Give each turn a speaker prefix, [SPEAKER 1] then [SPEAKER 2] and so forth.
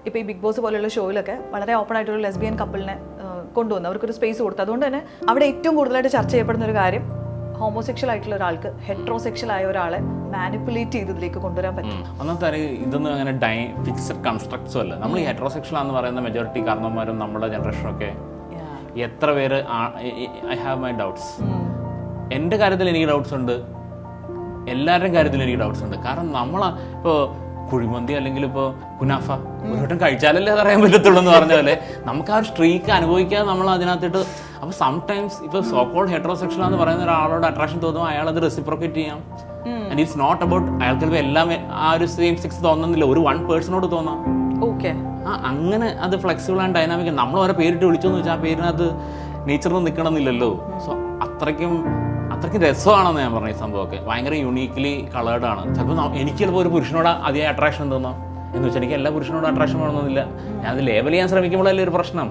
[SPEAKER 1] ഇപ്പോൾ ഈ big boss പോലെയുള്ള ഷോയിലൊക്കെ വളരെ ഓപ്പൺ ആയിട്ടൊരു ലെസ്ബിയൻ കപ്പിളിനെ കൊണ്ടുവന്നു, അവർക്കൊരു സ്പേസ് കൊടുത്തു. അതുകൊണ്ട് തന്നെ അവിടെ ഏറ്റവും കൂടുതലായിട്ട് ചർച്ച ചെയ്യപ്പെടുന്ന ഒരു കാര്യം ഹോമോസെക്ഷൽ ആയിട്ടുള്ള ഒരാൾക്ക് ഹെട്രോസെക്ഷൽ ആയ ഒരാളെ മാനിപ്പുലേറ്റ് ചെയ്തതിലേക്ക് കൊണ്ടുവരാൻ പറ്റും.
[SPEAKER 2] ഒന്നാമത്തെ ഇതൊന്നും അങ്ങനെ ഫിക്സഡ് കൺസ്ട്രക്ട്സും അല്ല. നമ്മൾ ഈ ഹെട്രോസെക്ഷൽ ആണെന്ന് പറയുന്ന മെജോറിറ്റി കാരണന്മാരും നമ്മുടെ ജനറേഷനൊക്കെ എത്ര പേര് ഐ ഹാവ് മൈ ഡൗട്ട്സ്. എൻ്റെ കാര്യത്തിൽ എനിക്ക് ഡൗട്ട്സ് ഉണ്ട്, എല്ലാവരുടെയും കാര്യത്തിൽ എനിക്ക് ഡൗട്ട്സ് ഉണ്ട്. കാരണം ഇപ്പോൾ കുഴിമന്തി അല്ലെങ്കിൽ ഇപ്പോൾ കുനാഫ ഒരു വട്ടം കഴിച്ചാലല്ലേ അതറിയാൻ പറ്റത്തുള്ളൂ എന്ന് പറഞ്ഞ പോലെ നമുക്ക് ആ ഒരു സ്ട്രീക്ക് അനുഭവിക്കാതെ നമ്മൾ അതിനകത്തിട്ട് അപ്പോൾ സംടൈംസ് ഇപ്പോൾ സോ കോൾഡ് ഹെട്രോസെക്ഷൽ എന്ന് പറയുന്ന ഒരാളോട് അട്രാക്ഷൻ തോന്നുമ്പോൾ അയാൾ അത് റെസിപ്രോക്കേറ്റ് ചെയ്യാം. ആൻഡ് ഇറ്റ്സ് നോട്ട് അബൌട്ട് അയാൾക്ക് ചിലപ്പോൾ എല്ലാം ആ ഒരു സെയിം സെക്സ് തോന്നുന്നില്ല, ഒരു വൺ പേഴ്സണോട് തോന്നാം.
[SPEAKER 1] ഓക്കെ,
[SPEAKER 2] അങ്ങനെ അത് ഫ്ലെക്സിബിൾ ആൻഡ് ഡൈനാമിക്. നമ്മൾ ഓരോ പേരിട്ട് വിളിച്ചെന്ന് വെച്ചാൽ ആ പേരിനകത്ത് നേച്ചറിന് നിൽക്കണമെന്നില്ലല്ലോ. സോ അത്രയ്ക്കും രസമാണെന്ന് ഞാൻ പറഞ്ഞ ഈ സംഭവമൊക്കെ ഭയങ്കര യുണീക്ക്ലി കളേർഡാണ്. ചിലപ്പോൾ എനിക്ക് ചിലപ്പോൾ ഒരു പുരുഷനോട് അതിയായ അട്രാക്ഷൻ തോന്നാം എന്ന് വെച്ചാൽ എനിക്ക് എല്ലാ പുരുഷനോടും അട്രാക്ഷൻ വേണമെന്നില്ല. ഞാനത് ലേബൽ ചെയ്യാൻ ശ്രമിക്കുമ്പോഴല്ലേ ഒരു പ്രശ്നം.